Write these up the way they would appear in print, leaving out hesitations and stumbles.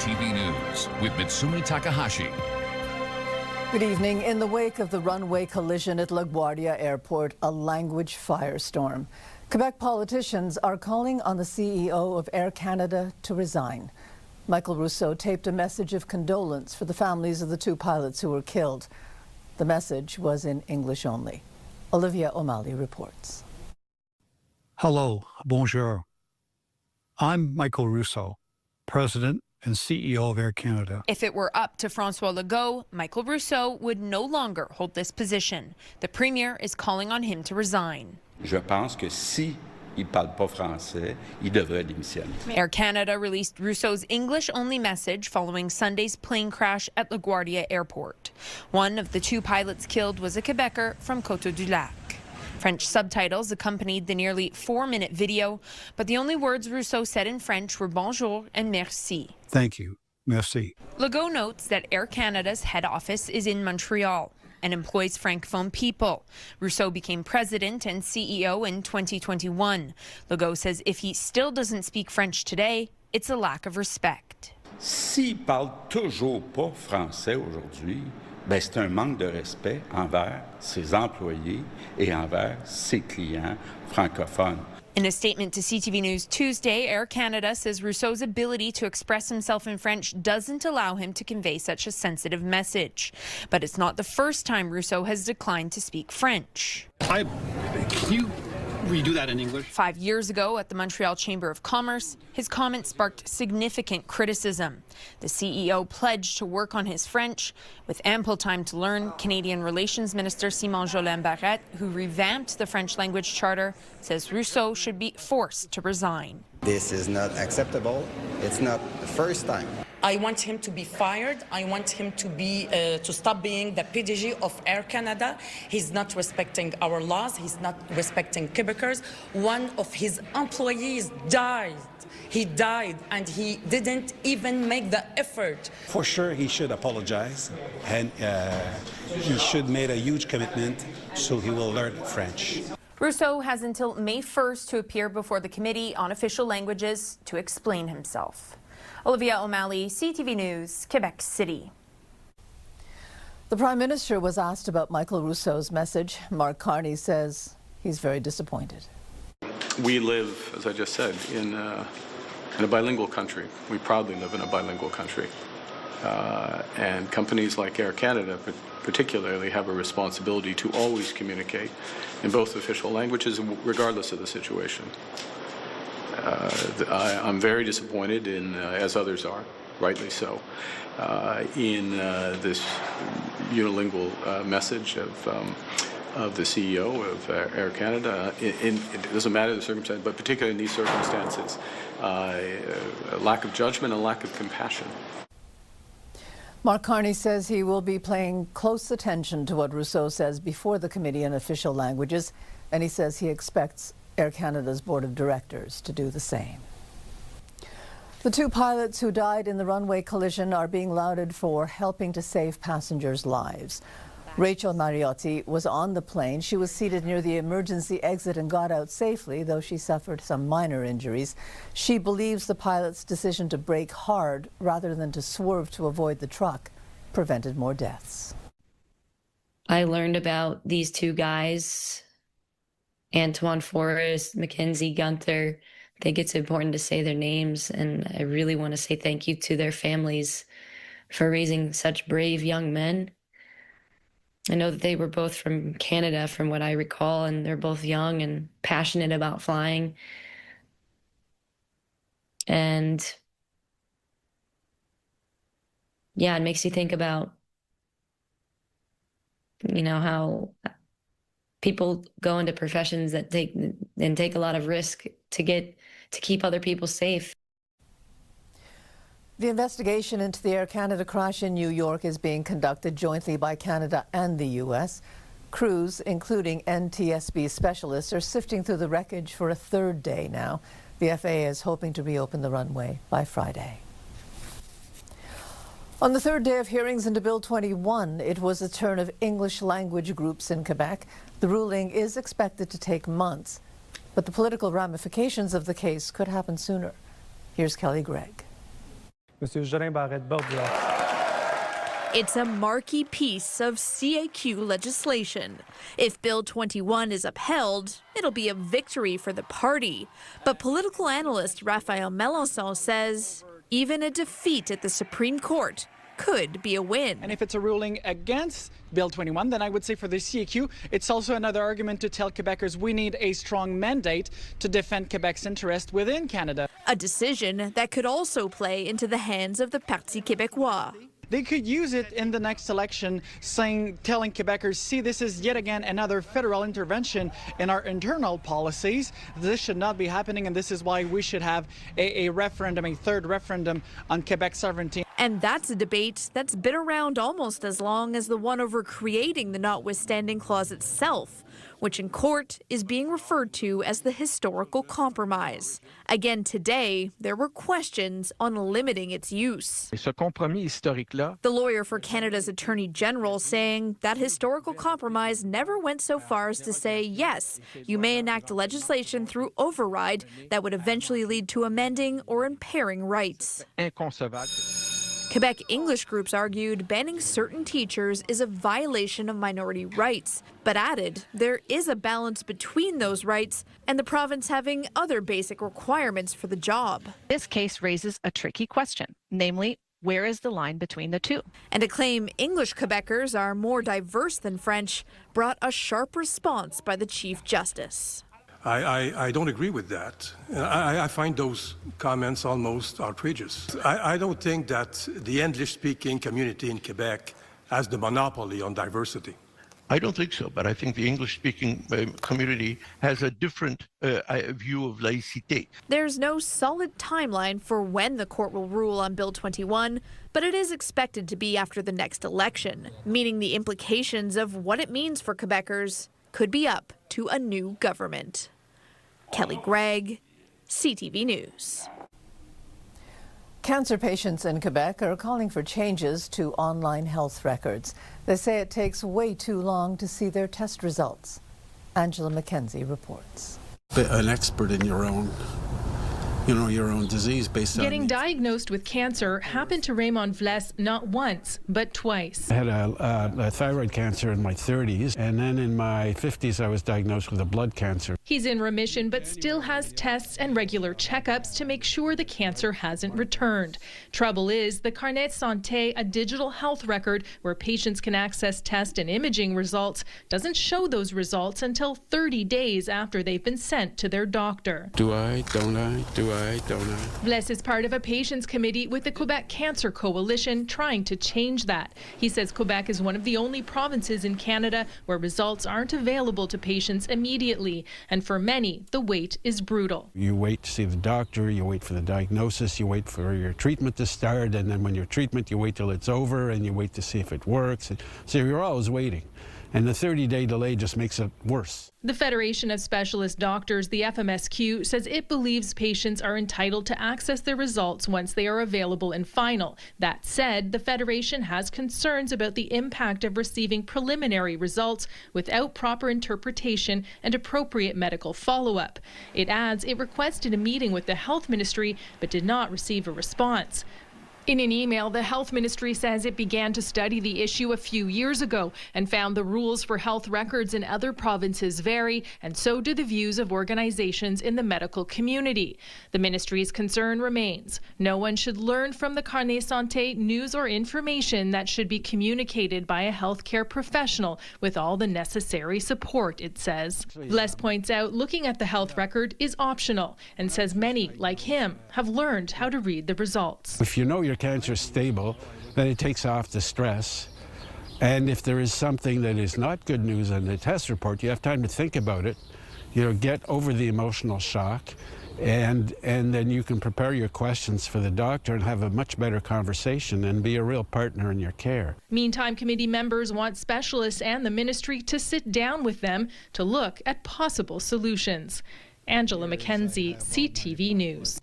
CTV News with Mitsumi Takahashi. Good evening. In the wake of the runway collision at LaGuardia Airport, a language firestorm. Quebec politicians are calling on the CEO of Air Canada to resign. Michael Rousseau taped a message of condolence for the families of the two pilots who were killed. The message was in English only. Olivia O'Malley reports. Hello, bonjour. I'm Michael Rousseau, President and CEO of Air Canada. If it were up to François Legault, Michael Rousseau would no longer hold this position. The Premier is calling on him to resign. Je pense que si il parle pas français, il devrait démissionner. Air Canada released Rousseau's English-only message following Sunday's plane crash at LaGuardia Airport. One of the two pilots killed was a Quebecer from Coteau-du-Lac. French subtitles accompanied the nearly 4-minute video, but the only words Rousseau said in French were bonjour and merci. Thank you. Merci. Legault notes that Air Canada's head office is in Montreal and employs francophone people. Rousseau became president and CEO in 2021. Legault says if he still doesn't speak French today, it's a lack of respect. S'il parle toujours pas français aujourd'hui, ben c'est un manque de respect envers ses employés et envers ses clients francophones. In a statement to CTV News Tuesday, Air Canada says Rousseau's ability to express himself in French doesn't allow him to convey such a sensitive message. But it's not the first time Rousseau has declined to speak French. Can you redo that in English? 5 years ago at the Montreal Chamber of Commerce, his comments sparked significant criticism. The CEO pledged to work on his French. With ample time to learn, Canadian Relations Minister Simon Jolin Barrette, who revamped the French language charter, says Rousseau should be forced to resign. This is not acceptable. It's not the first time. I want him to be fired. I want him to stop being the PDG of Air Canada. He's not respecting our laws. He's not respecting Quebecers. One of his employees died. He died, and he didn't even make the effort. For sure, he should apologize, and he should make a huge commitment so he will learn French. Rousseau has until May 1st to appear before the Committee on Official Languages to explain himself. Olivia O'Malley, CTV News, Quebec City. The Prime Minister was asked about Michael Rousseau's message. Mark Carney says he's very disappointed. We live, as I just said, in a bilingual country. We proudly live in a bilingual country. And companies like Air Canada particularly have a responsibility to always communicate in both official languages, regardless of the situation. I'm very disappointed in, as others are, rightly so, in this unilingual message of the CEO of Air Canada. It doesn't matter the circumstance, but particularly in these circumstances, a lack of judgment and lack of compassion. Mark Carney says he will be paying close attention to what Rousseau says before the Committee on Official Languages, and he says he expects Air Canada's Board of Directors to do the same. The two pilots who died in the runway collision are being lauded for helping to save passengers' lives. Rachel Mariotti was on the plane. She was seated near the emergency exit and got out safely, though she suffered some minor injuries. She believes the pilot's decision to brake hard rather than to swerve to avoid the truck prevented more deaths. I learned about these two guys, Antoine Forrest, Mackenzie Gunther. I think it's important to say their names, and I really want to say thank you to their families for raising such brave young men. I know that they were both from Canada, from what I recall, and they're both young and passionate about flying. And yeah, it makes you think about, you know, how people go into professions that take a lot of risk to keep other people safe. The investigation into the Air Canada crash in New York is being conducted jointly by Canada and the U.S. Crews, including NTSB specialists, are sifting through the wreckage for a third day now. The FAA is hoping to reopen the runway by Friday. On the third day of hearings into Bill 21, it was the turn of English language groups in Quebec. The ruling is expected to take months, but the political ramifications of the case could happen sooner. Here's Kelly Gregg. It's a marquee piece of CAQ legislation. If Bill 21 is upheld, it'll be a victory for the party. But political analyst Raphael Melançon says even a defeat at the Supreme Court could be a win. And if it's a ruling against Bill 21, then I would say for the CAQ, it's also another argument to tell Quebecers we need a strong mandate to defend Quebec's interest within Canada. A decision that could also play into the hands of the Parti Québécois. They could use it in the next election, telling Quebecers, see, this is yet again another federal intervention in our internal policies. This should not be happening, and this is why we should have a referendum, a third referendum on Quebec sovereignty. And that's a debate that's been around almost as long as the one over creating the notwithstanding clause itself, which in court is being referred to as the historical compromise. Again today, there were questions on limiting its use. The lawyer for Canada's Attorney General saying that historical compromise never went so far as to say, yes, you may enact legislation through override that would eventually lead to amending or impairing rights. Quebec English groups argued banning certain teachers is a violation of minority rights, but added there is a balance between those rights and the province having other basic requirements for the job. This case raises a tricky question, namely, where is the line between the two? And to claim English Quebecers are more diverse than French brought a sharp response by the Chief Justice. I don't agree with that. I find those comments almost outrageous. I don't think that the English-speaking community in Quebec has the monopoly on diversity. I don't think so, but I think the English-speaking community has a different view of laïcité. There's no solid timeline for when the court will rule on Bill 21, but it is expected to be after the next election, meaning the implications of what it means for Quebecers could be up to a new government. Kelly Gregg, CTV News. Cancer patients in Quebec are calling for changes to online health records. They say it takes way too long to see their test results. Angela McKenzie reports. An expert in your own disease based on... Getting diagnosed with cancer happened to Raymond Vles not once, but twice. I had a thyroid cancer in my 30s, and then in my 50s I was diagnosed with a blood cancer. He's in remission, but still has tests and regular checkups to make sure the cancer hasn't returned. Trouble is, the Carnet Santé, a digital health record where patients can access test and imaging results, doesn't show those results until 30 days after they've been sent to their doctor. Do I? Don't I? Do I? Don't I? Vles is part of a patients committee with the Quebec Cancer Coalition trying to change that. He says Quebec is one of the only provinces in Canada where results aren't available to patients immediately. And for many, the wait is brutal. You wait to see the doctor, you wait for the diagnosis, you wait for your treatment to start, and then when your treatment, you wait till it's over, and you wait to see if it works. So you're always waiting. And the 30-day delay just makes it worse. The Federation of Specialist Doctors, the FMSQ, says it believes patients are entitled to access their results once they are available and final. That said, the Federation has concerns about the impact of receiving preliminary results without proper interpretation and appropriate medical follow-up. It adds it requested a meeting with the Health Ministry but did not receive a response. In an email, the Health Ministry says it began to study the issue a few years ago and found the rules for health records in other provinces vary, and so do the views of organizations in the medical community. The ministry's concern remains. No one should learn from the Carnet Santé news or information that should be communicated by a healthcare professional with all the necessary support, it says. Vles points out looking at the health record is optional and says many, like him, have learned how to read the results. If you know your cancer is stable, then it takes off the stress. And if there is something that is not good news on the test report, you have time to think about it, get over the emotional shock, and then you can prepare your questions for the doctor and have a much better conversation and be a real partner in your care. Meantime, committee members want specialists and the ministry to sit down with them to look at possible solutions. Angela McKenzie, CTV News.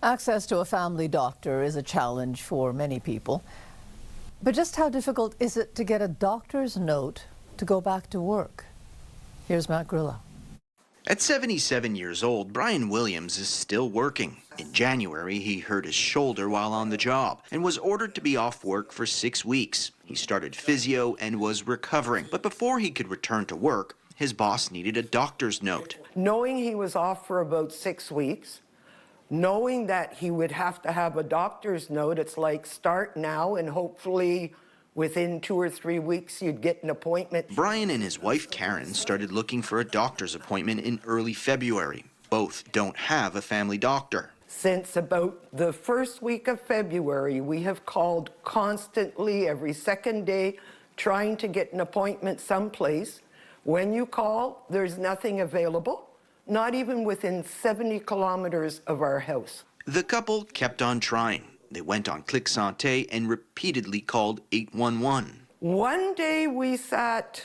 Access to a family doctor is a challenge for many people. But just how difficult is it to get a doctor's note to go back to work? Here's Matt Grillo. At 77 years old, Brian Williams is still working. In January, he hurt his shoulder while on the job and was ordered to be off work for 6 weeks. He started physio and was recovering, but before he could return to work, his boss needed a doctor's note. Knowing he was off for about 6 weeks, knowing that he would have to have a doctor's note, it's like start now and hopefully within 2 or 3 weeks you'd get an appointment. Brian and his wife Karen started looking for a doctor's appointment in early February. Both don't have a family doctor. Since about the first week of February, we have called constantly every second day trying to get an appointment someplace. When you call, there's nothing available, not even within 70 kilometers of our house. The couple kept on trying. They went on Click Santé and repeatedly called 811. One day we sat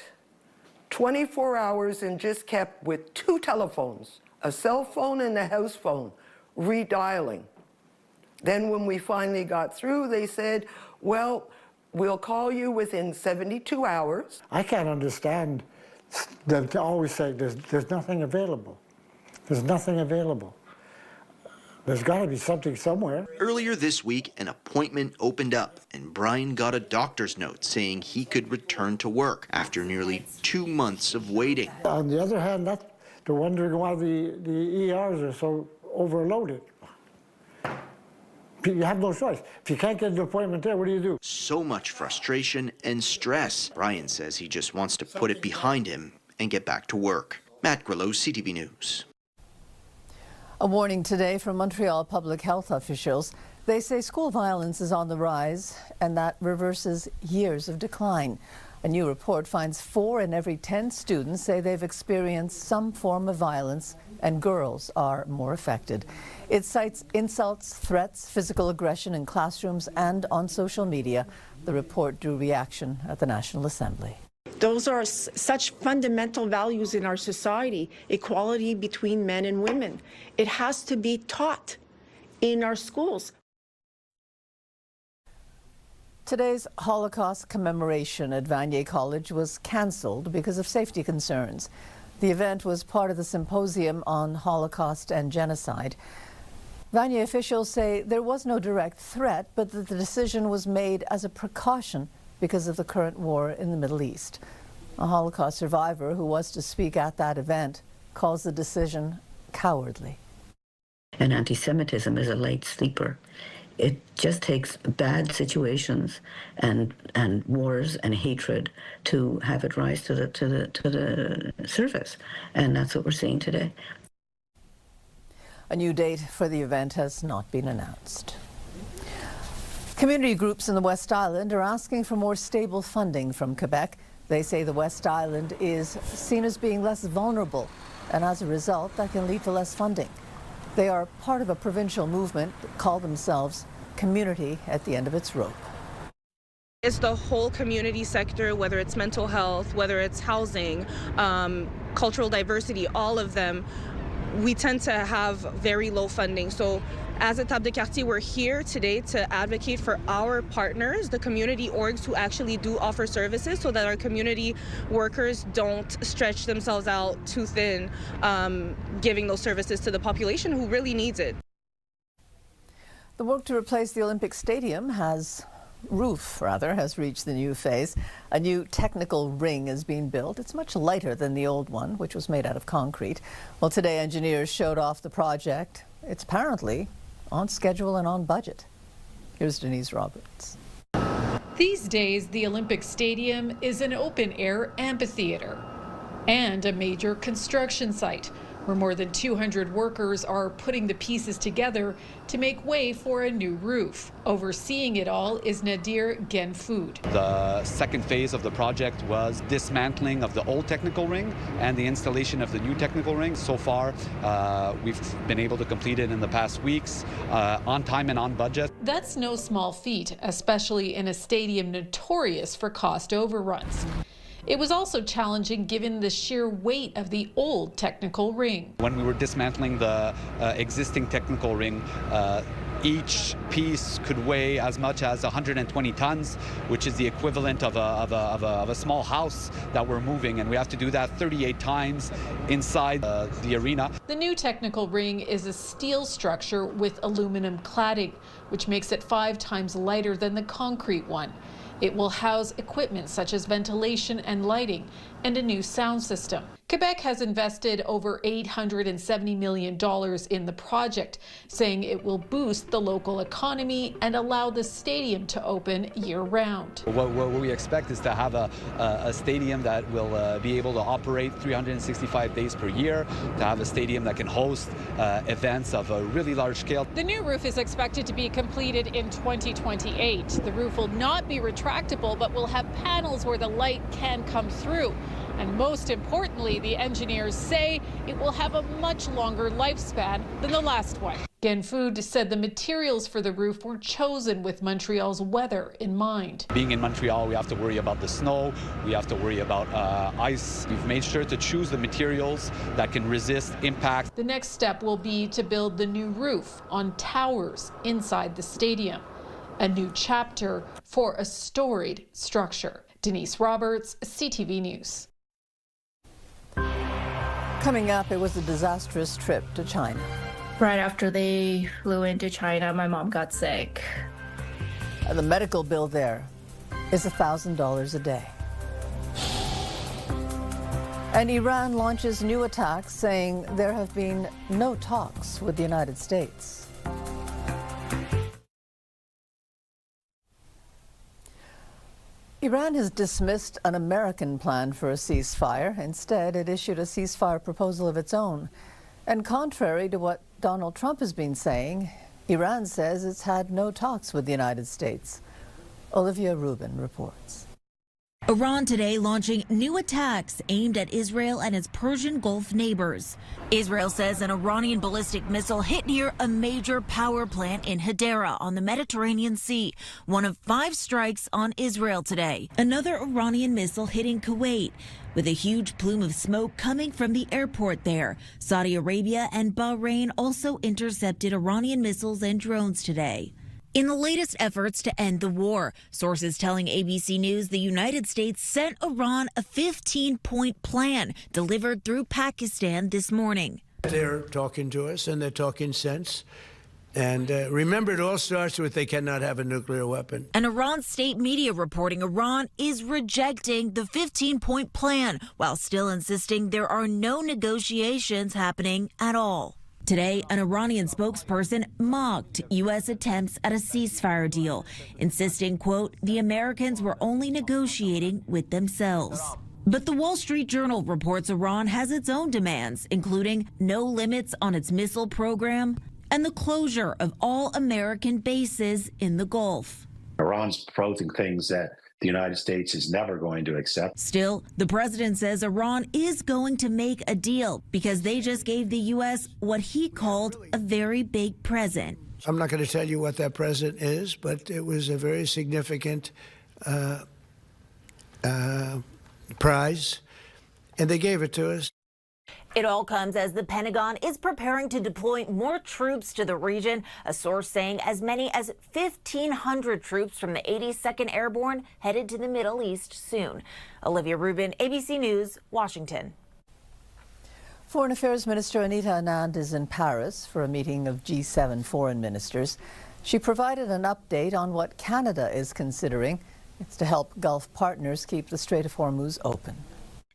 24 hours and just kept with 2 telephones, a cell phone and a house phone, redialing. Then when we finally got through, they said, well, we'll call you within 72 hours. I can't understand them to always say there's nothing available. There's nothing available. There's got to be something somewhere. Earlier this week, an appointment opened up, and Brian got a doctor's note saying he could return to work after nearly 2 months of waiting. On the other hand, they're wondering why the ERs are so overloaded. You have no choice. If you can't get an appointment there, what do you do? So much frustration and stress. Brian says he just wants to put it behind him and get back to work. Matt Grillo, CTV News. A warning today from Montreal public health officials. They say school violence is on the rise, and that reverses years of decline. A new report finds 4 in every 10 students say they've experienced some form of violence, and girls are more affected. It cites insults, threats, physical aggression in classrooms and on social media. The report drew reaction at the National Assembly. Those are such fundamental values in our society, equality between men and women. It has to be taught in our schools. Today's Holocaust commemoration at Vanier College was cancelled because of safety concerns. The event was part of the symposium on Holocaust and genocide. Vanier officials say there was no direct threat, but that the decision was made as a precaution because of the current war in the Middle East. A Holocaust survivor who was to speak at that event calls the decision cowardly. And anti-Semitism is a light sleeper. It just takes bad situations and wars and hatred to have it rise to the surface, and that's what we're seeing today. A new date for the event has not been announced. Community groups in the West Island are asking for more stable funding from Quebec. They say the West Island is seen as being less vulnerable, and as a result, that can lead to less funding. They are part of a provincial movement that call themselves Community at the End of Its Rope. It's the whole community sector, whether it's mental health, whether it's housing, cultural diversity, all of them. We tend to have very low funding. So as a Table de Quartier, we're here today to advocate for our partners, the community orgs who actually do offer services, so that our community workers don't stretch themselves out too thin, giving those services to the population who really needs it. The work to replace the Olympic Stadium has reached the new phase. A new technical ring is being built. It's much lighter than the old one, which was made out of concrete. Well, today engineers showed off the project. It's apparently on schedule and on budget. Here's Denise Roberts. These days, the Olympic Stadium is an open-air amphitheater and a major construction site where more than 200 workers are putting the pieces together to make way for a new roof. Overseeing it all is Nadir Genfood. The second phase of the project was dismantling of the old technical ring and the installation of the new technical ring. So far, we've been able to complete it in the past weeks, on time and on budget. That's no small feat, especially in a stadium notorious for cost overruns. It was also challenging given the sheer weight of the old technical ring. When we were dismantling the existing technical ring, Each piece could weigh as much as 120 tons, which is the equivalent of a small house that we're moving, and we have to do that 38 times inside the arena. The new technical ring is a steel structure with aluminum cladding, which makes it 5 times lighter than the concrete one. It will house equipment such as ventilation and lighting and a new sound system. Quebec has invested over $870 million in the project, saying it will boost the local economy and allow the stadium to open year-round. What we expect is to have a stadium that will be able to operate 365 days per year, to have a stadium that can host events of a really large scale. The new roof is expected to be completed in 2028. The roof will not be retractable, but will have panels where the light can come through. And most importantly, the engineers say it will have a much longer lifespan than the last one. Genfood said the materials for the roof were chosen with Montreal's weather in mind. Being in Montreal, we have to worry about the snow, we have to worry about ice. We've made sure to choose the materials that can resist impact. The next step will be to build the new roof on towers inside the stadium, a new chapter for a storied structure. Denise Roberts, CTV News. Coming up, it was a disastrous trip to China. Right after they flew into China, my mom got sick. And the medical bill there is $1,000 a day. And Iran launches new attacks, saying there have been no talks with the United States. Iran has dismissed an American plan for a ceasefire. Instead, it issued a ceasefire proposal of its own. And contrary to what Donald Trump has been saying, Iran says it's had no talks with the United States. Olivia Rubin reports. Iran today launching new attacks aimed at Israel and its Persian Gulf neighbors. Israel says an Iranian ballistic missile hit near a major power plant in Hadera on the Mediterranean Sea, one of 5 strikes on Israel today. Another Iranian missile hitting Kuwait, with a huge plume of smoke coming from the airport there. Saudi Arabia and Bahrain also intercepted Iranian missiles and drones today. In the latest efforts to end the war, sources telling ABC News the United States sent Iran a 15-point plan delivered through Pakistan this morning. They're talking to us, and they're talking sense. And remember, it all starts with they cannot have a nuclear weapon. An Iran state media reporting Iran is rejecting the 15-point plan, while still insisting there are no negotiations happening at all. Today, an Iranian spokesperson mocked U.S. attempts at a ceasefire deal, insisting, quote, the Americans were only negotiating with themselves. But the Wall Street Journal reports Iran has its own demands, including no limits on its missile program and the closure of all American bases in the Gulf. Iran's proposing things that the United States is never going to accept. Still, the president says Iran is going to make a deal because they just gave the U.S. what he called a very big present. I'm not going to tell you what that present is, but it was a very significant prize, and they gave it to us. It all comes as the Pentagon is preparing to deploy more troops to the region, a source saying as many as 1,500 troops from the 82nd Airborne headed to the Middle East soon. Olivia Rubin, ABC News, Washington. Foreign Affairs Minister Anita Anand is in Paris for a meeting of G7 foreign ministers. She provided an update on what Canada is considering. It's to help Gulf partners keep the Strait of Hormuz open.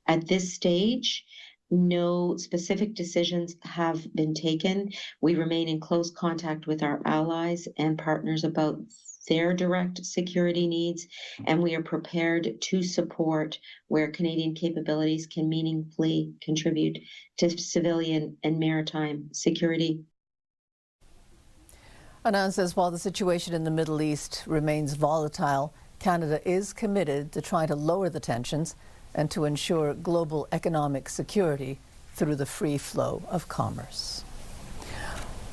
At this stage, no specific decisions have been taken. We remain in close contact with our allies and partners about their direct security needs, and we are prepared to support where Canadian capabilities can meaningfully contribute to civilian and maritime security. Anand says while the situation in the Middle East remains volatile, Canada is committed to trying to lower the tensions and to ensure global economic security through the free flow of commerce.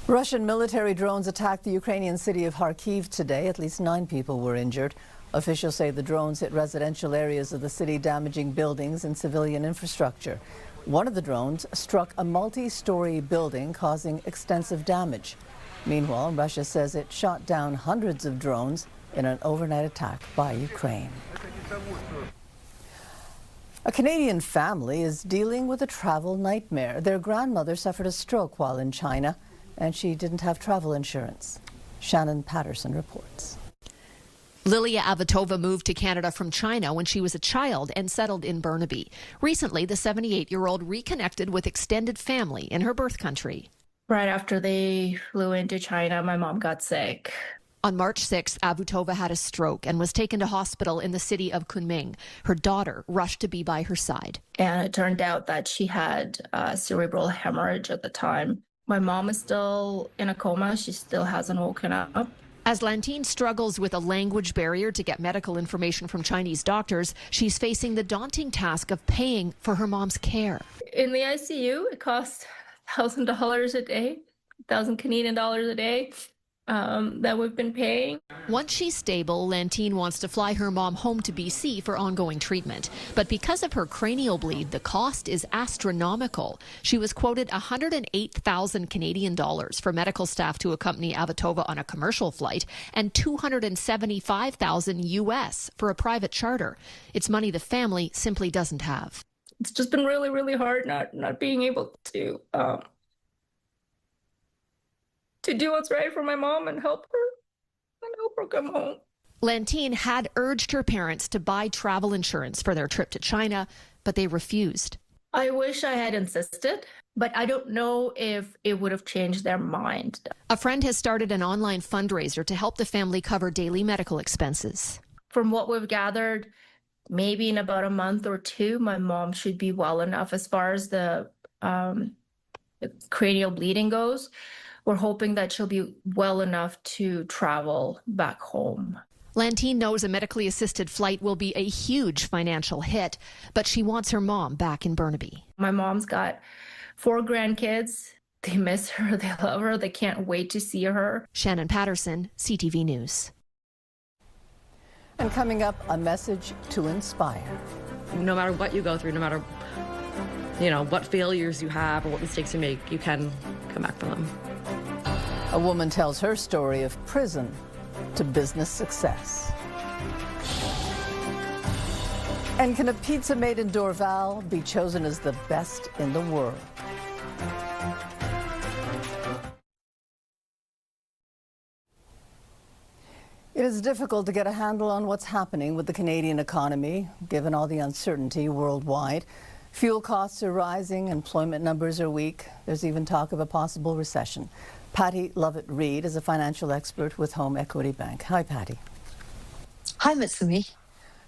Russian military drones attacked the Ukrainian city of Kharkiv today. At least 9 people were injured. Officials say the drones hit residential areas of the city, damaging buildings and civilian infrastructure. One of the drones struck a multi-story building, causing extensive damage. Meanwhile, Russia says it shot down hundreds of drones in an overnight attack by Ukraine. A Canadian family is dealing with a travel nightmare. Their grandmother suffered a stroke while in China, and she didn't have travel insurance. Shannon Patterson reports. Lilia Avitova moved to Canada from China when she was a child and settled in Burnaby. Recently, the 78-year-old reconnected with extended family in her birth country. Right after they flew into China, my mom got sick. On March 6th, Avitova had a stroke and was taken to hospital in the city of Kunming. Her daughter rushed to be by her side. And it turned out that she had cerebral hemorrhage at the time. My mom is still in a coma. She still hasn't woken up. As Lantine struggles with a language barrier to get medical information from Chinese doctors, she's facing the daunting task of paying for her mom's care. In the ICU, it costs $1,000 a day, 1,000 Canadian dollars a day. That we've been paying. Once she's stable, Lantine wants to fly her mom home to BC for ongoing treatment. But because of her cranial bleed, the cost is astronomical. She was quoted 108,000 Canadian dollars for medical staff to accompany Avitova on a commercial flight and 275,000 US for a private charter. It's money the family simply doesn't have. It's just been really, really hard not being able to do what's right for my mom and help her come home. Lantine had urged her parents to buy travel insurance for their trip to China, but they refused. I wish I had insisted, but I don't know if it would have changed their mind. A friend has started an online fundraiser to help the family cover daily medical expenses. From what we've gathered, maybe in about a month or two, my mom should be well enough as far as the cranial bleeding goes. We're hoping that she'll be well enough to travel back home. Lantine knows a medically assisted flight will be a huge financial hit, but she wants her mom back in Burnaby. My mom's got 4 grandkids. They miss her. They love her. They can't wait to see her. Shannon Patterson, CTV News. And coming up, a message to inspire. No matter what you go through, no matter what failures you have or what mistakes you make, you can come back from them. A woman tells her story of prison to business success. And can a pizza made in Dorval be chosen as the best in the world? It is difficult to get a handle on what's happening with the Canadian economy, given all the uncertainty worldwide. Fuel costs are rising, employment numbers are weak. There's even talk of a possible recession. Patty Lovett-Reed is a financial expert with Home Equity Bank. Hi, Patty. Hi, Mitsumi.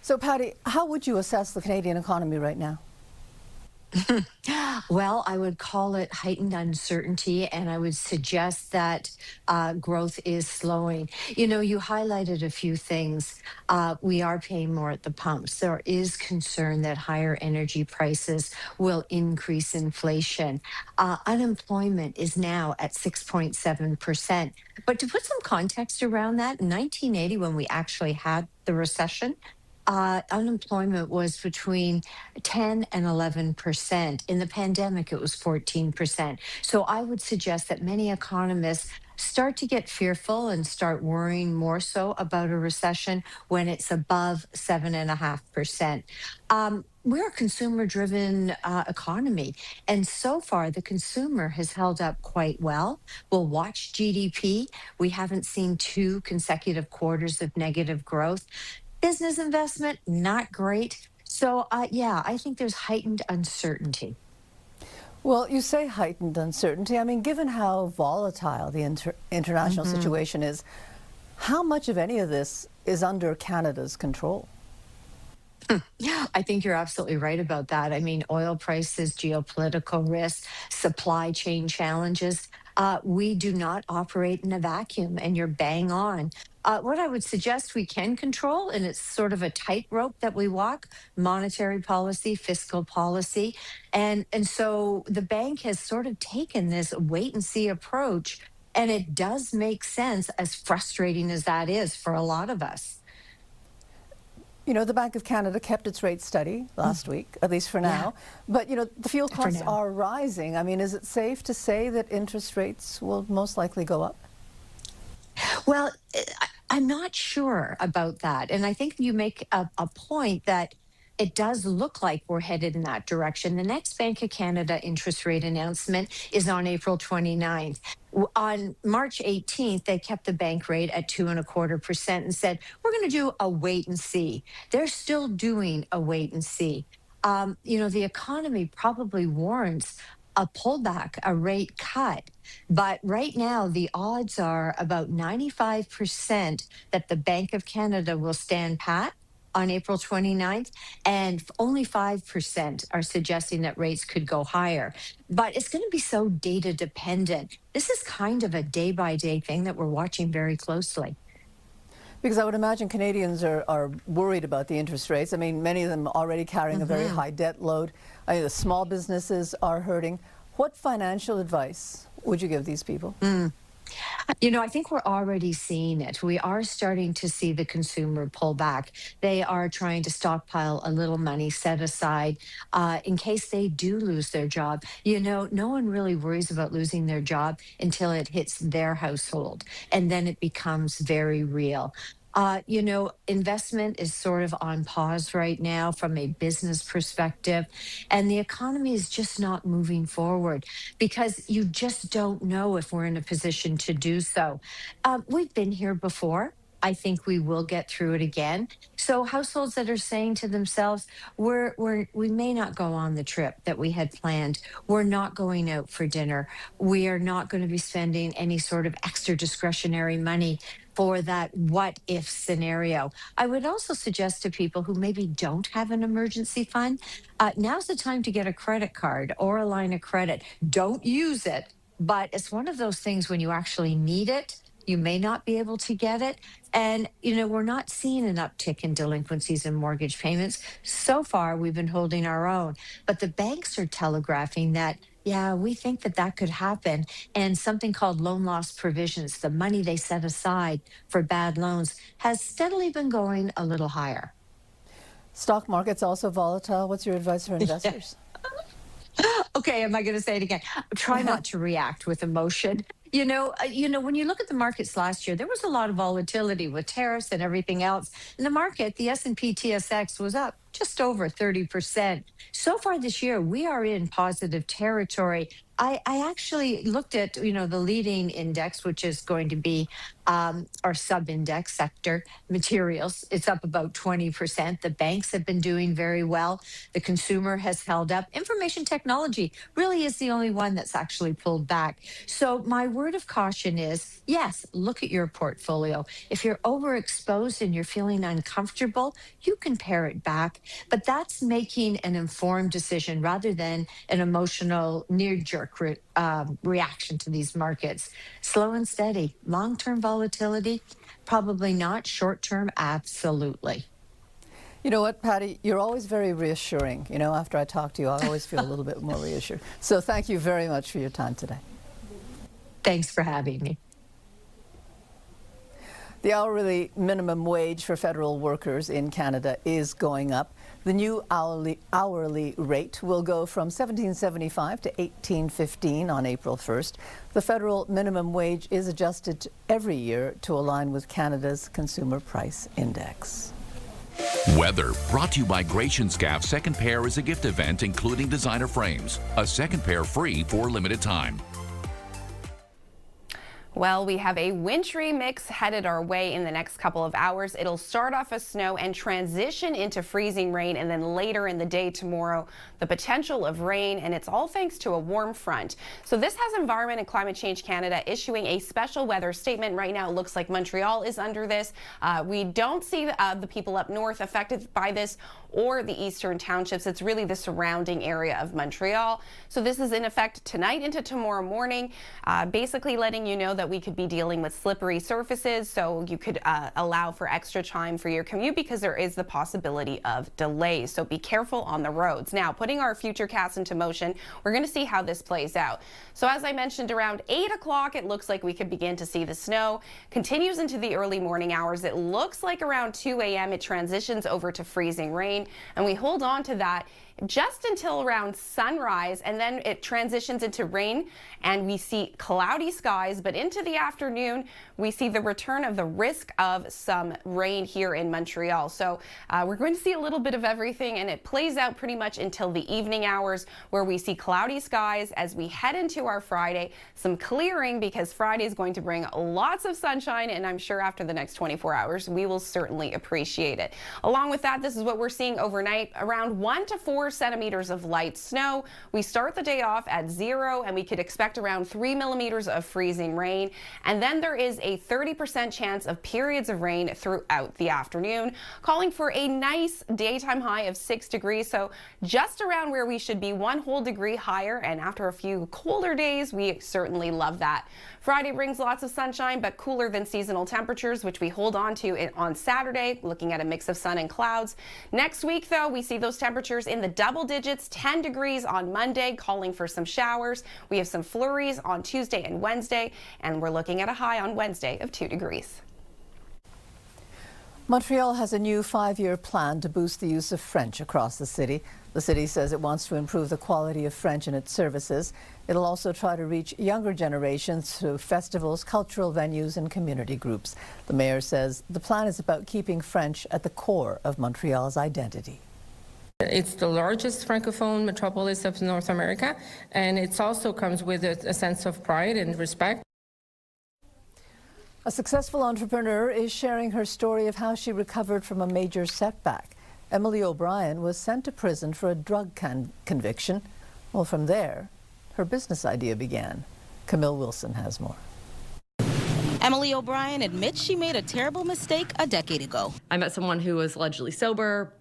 So, Patty, how would you assess the Canadian economy right now? Well, I would call it heightened uncertainty, and I would suggest that growth is slowing. You highlighted a few things. We are paying more at the pumps. There is concern that higher energy prices will increase inflation. Unemployment is now at 6.7%. But to put some context around that, in 1980, when we actually had the recession, unemployment was between 10 and 11%. In the pandemic, it was 14%. So I would suggest that many economists start to get fearful and start worrying more so about a recession when it's above 7.5%. We're a consumer-driven economy, and so far the consumer has held up quite well. We'll watch GDP. We haven't seen 2 consecutive quarters of negative growth. Business investment, not great. So, I think there's heightened uncertainty. Well, you say heightened uncertainty. I mean, given how volatile the international situation is, how much of any of this is under Canada's control? I think you're absolutely right about that. I mean, oil prices, geopolitical risks, supply chain challenges. We do not operate in a vacuum, and you're bang on. What I would suggest we can control, and it's sort of a tightrope that we walk, monetary policy, fiscal policy. And so the bank has sort of taken this wait and see approach, and it does make sense, as frustrating as that is for a lot of us. The Bank of Canada kept its rate steady last week, at least for now. But, the fuel costs are rising. I mean, is it safe to say that interest rates will most likely go up? Well, I'm not sure about that. And I think you make a point that it does look like we're headed in that direction. The next Bank of Canada interest rate announcement is on April 29th. On March 18th, they kept the bank rate at 2.25% and said, we're going to do a wait and see. They're still doing a wait and see. The economy probably warrants a pullback, a rate cut. But right now, the odds are about 95% that the Bank of Canada will stand pat on April 29th, and only 5% are suggesting that rates could go higher. But it's going to be so data dependent. This is kind of a day-by-day thing that we're watching very closely. Because I would imagine Canadians are worried about the interest rates. I mean, many of them already carrying a very high debt load. The small businesses are hurting. What financial advice would you give these people? I think we're already seeing it. We are starting to see the consumer pull back. They are trying to stockpile a little money set aside in case they do lose their job. No one really worries about losing their job until it hits their household, and then it becomes very real. Investment is sort of on pause right now from a business perspective, and the economy is just not moving forward because you just don't know if we're in a position to do so. We've been here before. I think we will get through it again. So households that are saying to themselves, we may not go on the trip that we had planned. We're not going out for dinner. We are not going to be spending any sort of extra discretionary money for that what if scenario. I would also suggest to people who maybe don't have an emergency fund, now's the time to get a credit card or a line of credit. Don't use it, but it's one of those things when you actually need it, you may not be able to get it. And, we're not seeing an uptick in delinquencies and mortgage payments. So far, we've been holding our own. But the banks are telegraphing that, yeah, we think that could happen. And something called loan loss provisions, the money they set aside for bad loans, has steadily been going a little higher. Stock market's also volatile. What's your advice for investors? Okay, am I going to say it again? Try not to react with emotion. When you look at the markets last year, there was a lot of volatility with tariffs and everything else. In the market, the S&P TSX was up just over 30%. So far this year, we are in positive territory. I actually looked at, the leading index, which is going to be our sub-index sector, materials. It's up about 20%. The banks have been doing very well. The consumer has held up. Information technology really is the only one that's actually pulled back. So my word of caution is, yes, look at your portfolio. If you're overexposed and you're feeling uncomfortable, you can pare it back. But that's making an informed decision rather than an emotional knee-jerk reaction to these markets. Slow and steady. Long-term volatility, probably not. Short-term, absolutely. You know what, Patty? You're always very reassuring. After I talk to you, I always feel a little bit more reassured. So thank you very much for your time today. Thanks for having me. The hourly minimum wage for federal workers in Canada is going up. The new hourly rate will go from $17.75 to $18.15 on April 1st. The federal minimum wage is adjusted every year to align with Canada's Consumer Price Index. Weather brought to you by Gratian Scaff's second pair is a gift event including designer frames. A second pair free for a limited time. Well, we have a wintry mix headed our way in the next couple of hours. It'll start off as snow and transition into freezing rain, and then later in the day tomorrow, the potential of rain, and it's all thanks to a warm front. So this has Environment and Climate Change Canada issuing a special weather statement. Right now, it looks like Montreal is under this. We don't see the people up north affected by this or the eastern townships. It's really the surrounding area of Montreal. So this is in effect tonight into tomorrow morning, basically letting you know that we could be dealing with slippery surfaces, so you could allow for extra time for your commute because there is the possibility of delays. So be careful on the roads. Now, putting our futurecast into motion, we're going to see how this plays out. So as I mentioned, around 8 o'clock, it looks like we could begin to see the snow. Continues into the early morning hours. It looks like around 2 a.m. it transitions over to freezing rain, and we hold on to that just until around sunrise, and then it transitions into rain and we see cloudy skies. But into the afternoon, we see the return of the risk of some rain here in Montreal. So we're going to see a little bit of everything, and it plays out pretty much until the evening hours, where we see cloudy skies as we head into our Friday. Some clearing, because Friday is going to bring lots of sunshine, and I'm sure after the next 24 hours we will certainly appreciate it. Along with that, this is what we're seeing overnight: around 1 to 4 centimeters of light snow. We start the day off at 0, and we could expect around 3 millimeters of freezing rain, and then there is a 30% chance of periods of rain throughout the afternoon, calling for a nice daytime high of 6 degrees, so just around where we should be, 1 whole degree higher. And after a few colder days, we certainly love that. Friday brings lots of sunshine, but cooler than seasonal temperatures, which we hold on to on Saturday, looking at a mix of sun and clouds. Next week, though, we see those temperatures in the double digits, 10 degrees on Monday, calling for some showers. We have some flurries on Tuesday and Wednesday, and we're looking at a high on Wednesday of 2 degrees. Montreal has a new 5-year plan to boost the use of French across the city. The city says it wants to improve the quality of French in its services. It'll also try to reach younger generations through festivals, cultural venues, and community groups. The mayor says the plan is about keeping French at the core of Montreal's identity. It's the largest francophone metropolis of North America, and it also comes with a sense of pride and respect. A successful entrepreneur is sharing her story of how she recovered from a major setback. Emily O'Brien was sent to prison for a drug conviction. Well, from there, her business idea began. Camille Wilson has more. Emily O'Brien admits she made a terrible mistake a decade ago. I met someone who was allegedly sober,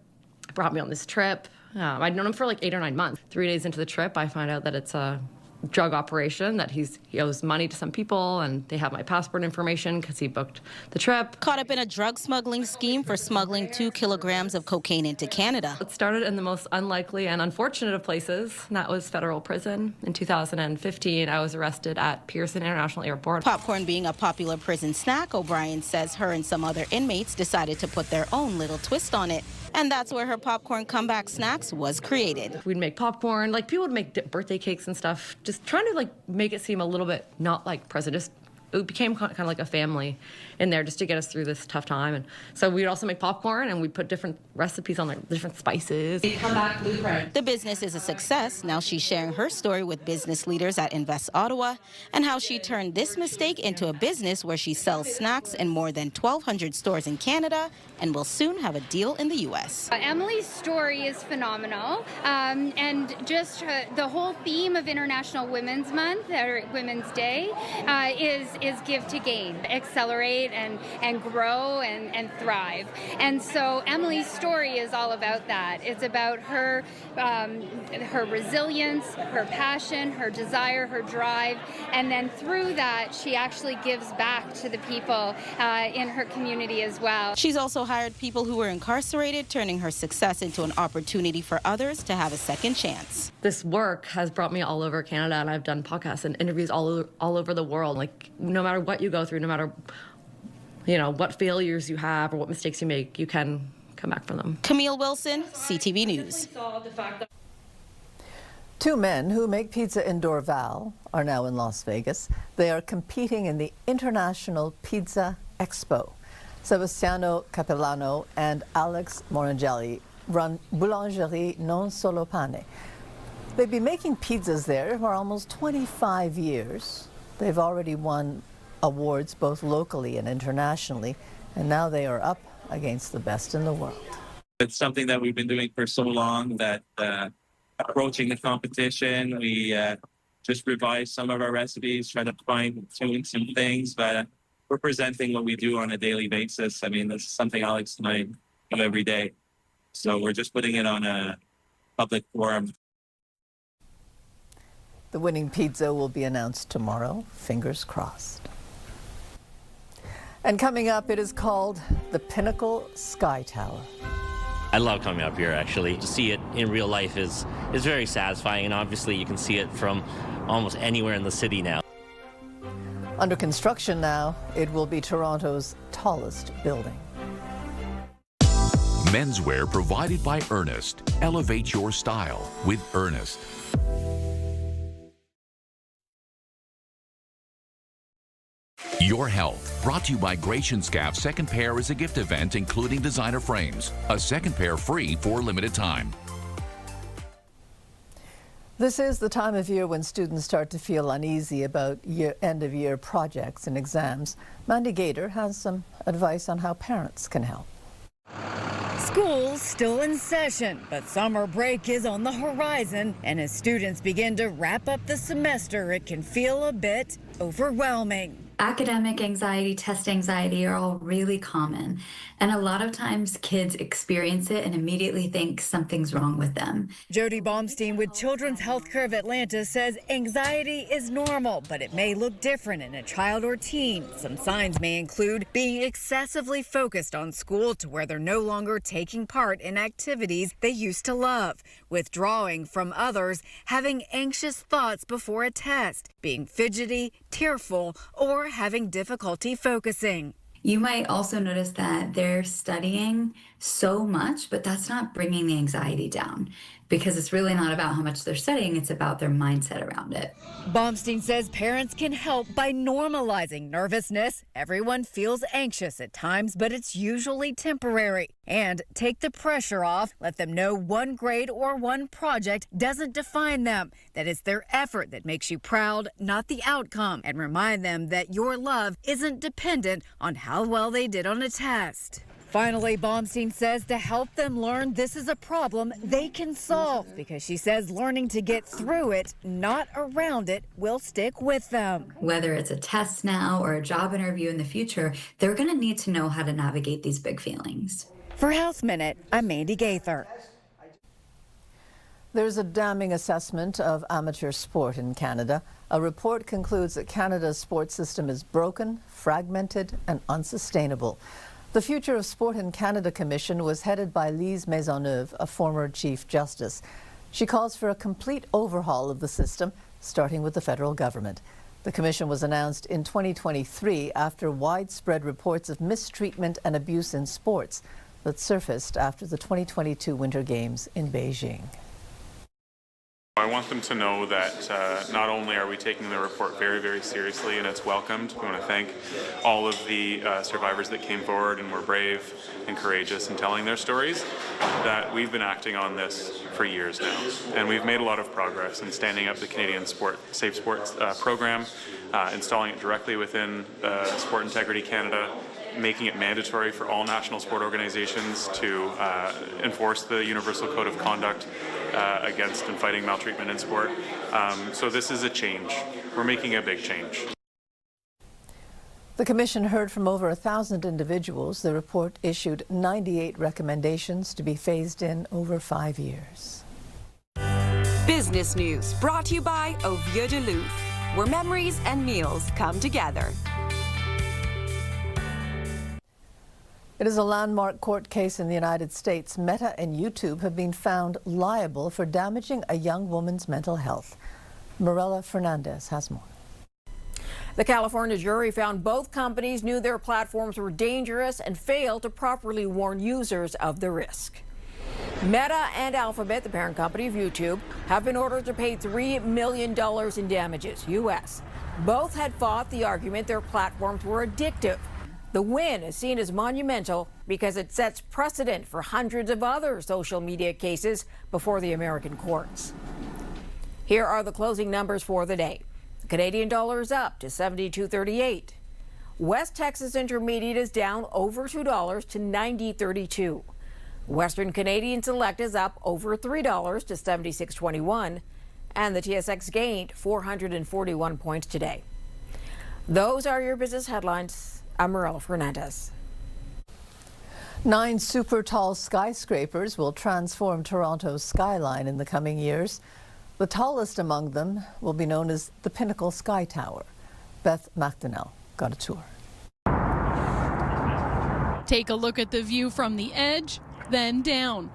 brought me on this trip. I'd known him for like 8 or 9 months. 3 days into the trip, I find out that it's a drug operation, that he owes money to some people, and they have my passport information because he booked the trip. Caught up in a drug smuggling scheme for smuggling 2 kilograms of cocaine into Canada. It started in the most unlikely and unfortunate of places, and that was federal prison. In 2015, I was arrested at Pearson International Airport. Popcorn being a popular prison snack, O'Brien says her and some other inmates decided to put their own little twist on it. And that's where her popcorn comeback snacks was created. We'd make popcorn, like people would make birthday cakes and stuff, just trying to like make it seem a little bit not like prejudice. It became kind of like a family in there just to get us through this tough time. And so we'd also make popcorn, and we'd put different recipes on there, different spices. The business is a success. Now she's sharing her story with business leaders at Invest Ottawa, and how she turned this mistake into a business where she sells snacks in more than 1,200 stores in Canada and will soon have a deal in the U.S. Emily's story is phenomenal, and just the whole theme of International Women's Month, or Women's Day, is give to gain, accelerate and grow and thrive. And so Emily's story is all about that. It's about her resilience, her passion, her desire, her drive, and then through that she actually gives back to the people in her community as well. She's also hired people who were incarcerated, turning her success into an opportunity for others to have a second chance. This work has brought me all over Canada, and I've done podcasts and interviews all over the world. Like, no matter what you go through, no matter what failures you have or what mistakes you make, you can come back from them. Camille Wilson, CTV News. 2 men who make pizza in Dorval are now in Las Vegas. They are competing in the International Pizza Expo. Sebastiano Capellano and Alex Morangelli run Boulangerie Non Solo Pane. They've been making pizzas there for almost 25 years. They've already won awards both locally and internationally, and now they are up against the best in the world. It's something that we've been doing for so long that approaching the competition, we just revise some of our recipes, try to fine-tune some things, but we're presenting what we do on a daily basis. I mean, this is something Alex and I do every day. So we're just putting it on a public forum. The winning pizza will be announced tomorrow. Fingers crossed. And coming up, it is called the Pinnacle Sky Tower. I love coming up here, actually. To see it in real life is very satisfying, and obviously you can see it from almost anywhere in the city now. Under construction now, it will be Toronto's tallest building. Menswear provided by Ernest. Elevate your style with Ernest. Your Health, brought to you by Gratianscaf. Second pair is a gift event including designer frames. A second pair free for a limited time. This is the time of year when students start to feel uneasy about end-of-year projects and exams. Mandy Gator has some advice on how parents can help. School's still in session, but summer break is on the horizon, and as students begin to wrap up the semester, it can feel a bit overwhelming. Academic anxiety, test anxiety are all really common. And a lot of times kids experience it and immediately think something's wrong with them. Jody Baumstein with Children's Healthcare of Atlanta says anxiety is normal, but it may look different in a child or teen. Some signs may include being excessively focused on school to where they're no longer taking part in activities they used to love, withdrawing from others, having anxious thoughts before a test, being fidgety, tearful, or having difficulty focusing. You might also notice that they're studying so much, but that's not bringing the anxiety down, because it's really not about how much they're studying, it's about their mindset around it. Baumstein says parents can help by normalizing nervousness. Everyone feels anxious at times, but it's usually temporary. And take the pressure off. Let them know one grade or one project doesn't define them, that it's their effort that makes you proud, not the outcome. And remind them that your love isn't dependent on how well they did on a test. Finally, Baumstein says to help them learn this is a problem they can solve, because she says learning to get through it, not around it, will stick with them. Whether it's a test now or a job interview in the future, they're going to need to know how to navigate these big feelings. For Health Minute, I'm Mandy Gaither. There's a damning assessment of amateur sport in Canada. A report concludes that Canada's sports system is broken, fragmented, and unsustainable. The Future of Sport in Canada Commission was headed by Lise Maisonneuve, a former Chief Justice. She calls for a complete overhaul of the system, starting with the federal government. The commission was announced in 2023 after widespread reports of mistreatment and abuse in sports that surfaced after the 2022 Winter Games in Beijing. I want them to know that not only are we taking the report very, very seriously and it's welcomed, we want to thank all of the survivors that came forward and were brave and courageous in telling their stories, that we've been acting on this for years now. And we've made a lot of progress in standing up the Canadian Safe Sports program, installing it directly within Sport Integrity Canada, making it mandatory for all national sport organizations to enforce the Universal Code of Conduct against and fighting maltreatment in sport. So this is a change. We're making a big change. The Commission heard from over 1,000 individuals. The report issued 98 recommendations to be phased in over 5 years. Business News, brought to you by Au Vieux de Louvre, where memories and meals come together. It is a landmark court case in the United States. Meta and YouTube have been found liable for damaging a young woman's mental health. Mirella Fernandez has more. The California jury found both companies knew their platforms were dangerous and failed to properly warn users of the risk. Meta and Alphabet, the parent company of YouTube, have been ordered to pay $3 million in damages, U.S. Both had fought the argument their platforms were addictive. The win is seen as monumental because it sets precedent for hundreds of other social media cases before the American courts. Here are the closing numbers for the day. The Canadian dollar is up to 72.38. West Texas Intermediate is down over $2 to 90.32. Western Canadian Select is up over $3 to 76.21. And the TSX gained 441 points today. Those are your business headlines. I'm Mirella Fernandez. 9 super tall skyscrapers will transform Toronto's skyline in the coming years. The tallest among them will be known as the Pinnacle Sky Tower. Beth McDonnell got a tour. Take a look at the view from the edge, then down.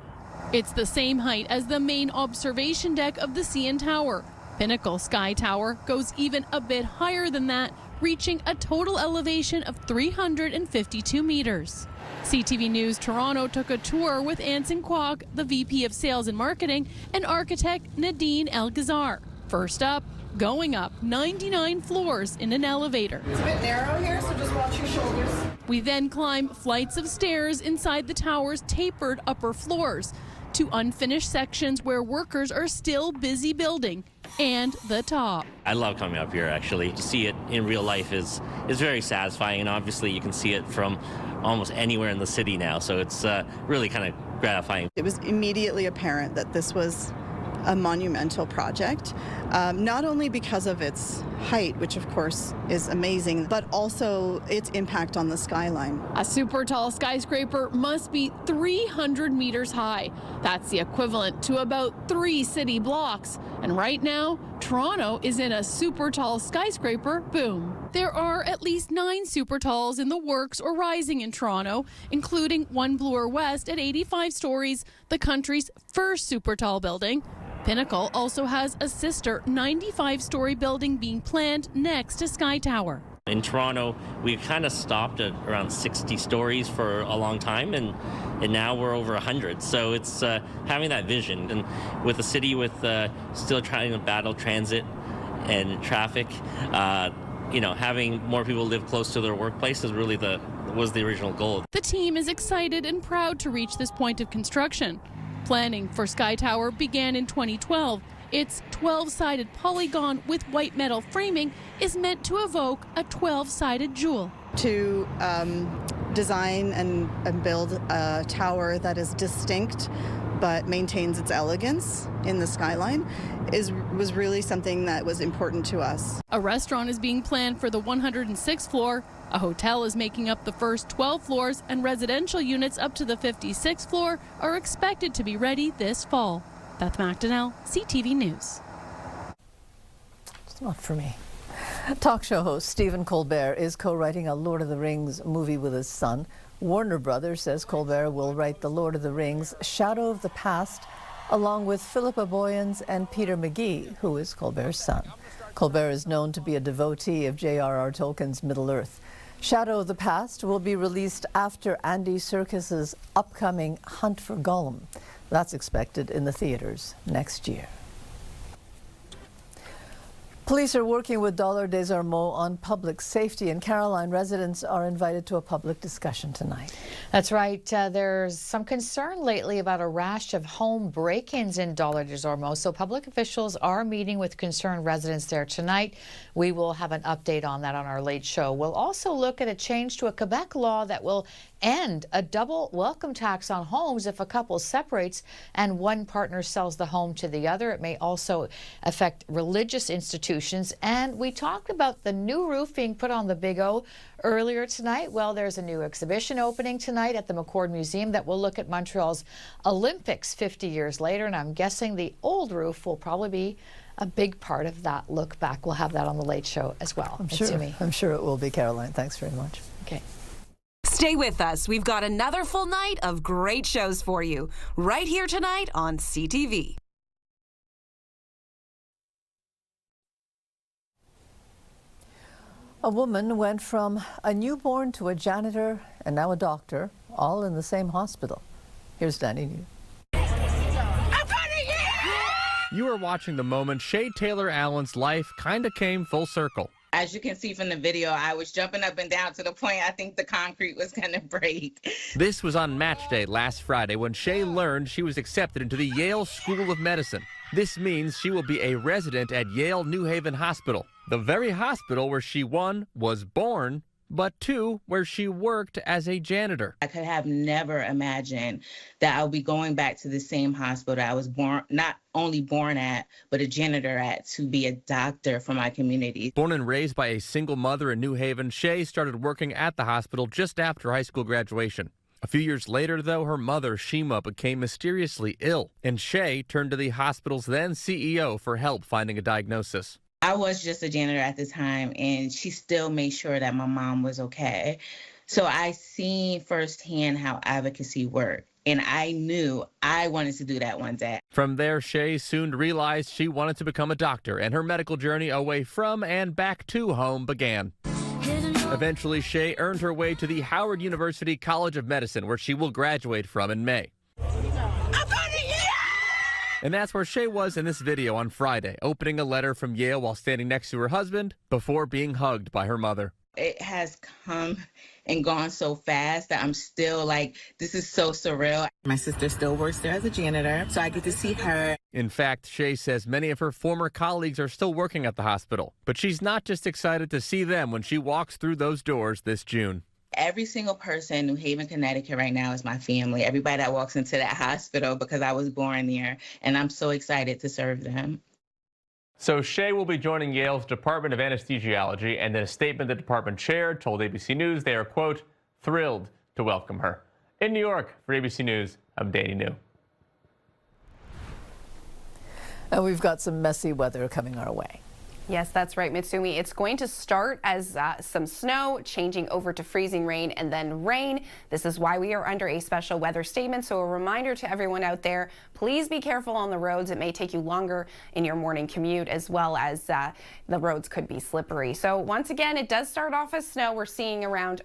It's the same height as the main observation deck of the CN Tower. Pinnacle Sky Tower goes even a bit higher than that, reaching a total elevation of 352 meters. CTV News Toronto took a tour with Anson Kwok, the VP of Sales and Marketing, and architect Nadine El-Ghazar. First up, going up 99 floors in an elevator. It's a bit narrow here, so just watch your shoulders. We then climb flights of stairs inside the tower's tapered upper floors to unfinished sections where workers are still busy building, and the top. I love coming up here, actually. To see it in real life is very satisfying, and obviously you can see it from almost anywhere in the city now, so it's really kind of gratifying. It was immediately apparent that this was a monumental project, not only because of its height, which of course is amazing, but also its impact on the skyline. A super tall skyscraper must be 300 meters high. That's the equivalent to about 3 city blocks. And right now, Toronto is in a super tall skyscraper boom. There are at least 9 super talls in the works or rising in Toronto, including One Bloor West at 85 stories, the country's first super tall building. Pinnacle also has a sister 95-story building being planned next to Sky Tower. In Toronto, we kind of stopped at around 60 stories for a long time, and now we're over 100. So it's having that vision. And with a city with still trying to battle transit and traffic, having more people live close to their workplace is really was the original goal. The team is excited and proud to reach this point of construction. Planning for Sky Tower began in 2012. Its 12-sided polygon with white metal framing is meant to evoke a 12-sided jewel. To design and build a tower that is distinct but maintains its elegance in the skyline was really something that was important to us. A restaurant is being planned for the 106th floor. A hotel is making up the first 12 floors, and residential units up to the 56th floor are expected to be ready this fall. Beth McDonnell, CTV News. It's not for me. Talk show host Stephen Colbert is co-writing a Lord of the Rings movie with his son. Warner Brothers says Colbert will write The Lord of the Rings, Shadow of the Past, along with Philippa Boyens and Peter McGee, who is Colbert's son. Colbert is known to be a devotee of J.R.R. Tolkien's Middle-earth. Shadow of the Past will be released after Andy Serkis's upcoming Hunt for Gollum. That's expected in the theaters next year. Police are working with Dollard des Ormeaux on public safety, and Caroline, residents are invited to a public discussion tonight. That's right. There's some concern lately about a rash of home break-ins in Dollard des Ormeaux, so public officials are meeting with concerned residents there tonight. We will have an update on that on our late show. We'll also look at a change to a Quebec law that will end a double welcome tax on homes if a couple separates and one partner sells the home to the other. It may also affect religious institutions. And we talked about the new roof being put on the Big O earlier tonight. Well, there's a new exhibition opening tonight at the McCord Museum that will look at Montreal's Olympics 50 years later, and I'm guessing the old roof will probably be a big part of that look back. We'll have that on the late show as well. I'm sure it will be, Caroline. Thanks very much. Okay. Stay with us. We've got another full night of great shows for you right here tonight on CTV. A woman went from a newborn to a janitor and now a doctor, all in the same hospital. Here's Danny New. You are watching the moment Shay Taylor Allen's life kind of came full circle. As you can see from the video, I was jumping up and down to the point I think the concrete was going to break. This was on match day last Friday when Shay learned she was accepted into the Yale School of Medicine. This means she will be a resident at Yale New Haven Hospital, the very hospital where she, 1, was born, but 2, where she worked as a janitor. I could have never imagined that I'll be going back to the same hospital I was born, not only born at, but a janitor at, to be a doctor for my community. Born and raised by a single mother in New Haven, Shay started working at the hospital just after high school graduation. A few years later, though, her mother, Shima, became mysteriously ill, and Shay turned to the hospital's then CEO for help finding a diagnosis. I was just a janitor at the time, and she still made sure that my mom was okay. So I seen firsthand how advocacy worked, and I knew I wanted to do that one day. From there, Shay soon realized she wanted to become a doctor, and her medical journey away from and back to home began. Eventually, Shay earned her way to the Howard University College of Medicine, where she will graduate from in May. And that's where Shay was in this video on Friday, opening a letter from Yale while standing next to her husband before being hugged by her mother. It has come and gone so fast that I'm still like, this is so surreal. My sister still works there as a janitor, so I get to see her. In fact, Shay says many of her former colleagues are still working at the hospital, but she's not just excited to see them when she walks through those doors this June. Every single person in New Haven, Connecticut right now is my family. Everybody that walks into that hospital because I was born there, and I'm so excited to serve them. So Shay will be joining Yale's Department of Anesthesiology, and in a statement the department chair told ABC News they are, quote, thrilled to welcome her. In New York, for ABC News, I'm Danny New. And we've got some messy weather coming our way. Yes, that's right, Mitsumi. It's going to start as some snow, changing over to freezing rain and then rain. This is why we are under a special weather statement. So a reminder to everyone out there, please be careful on the roads. It may take you longer in your morning commute, as well as the roads could be slippery. So once again, it does start off as snow. We're seeing around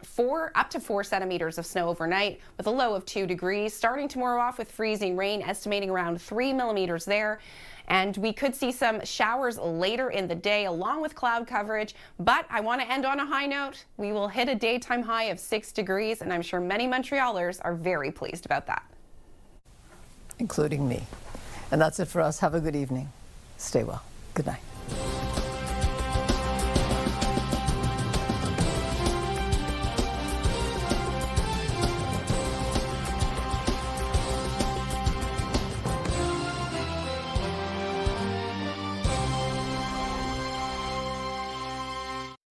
up to 4 centimeters of snow overnight with a low of 2 degrees. Starting tomorrow off with freezing rain, estimating around 3 millimeters there. And we could see some showers later in the day along with cloud coverage. But I want to end on a high note. We will hit a daytime high of 6 degrees, and I'm sure many Montrealers are very pleased about that. Including me. And that's it for us. Have a good evening. Stay well. Good night.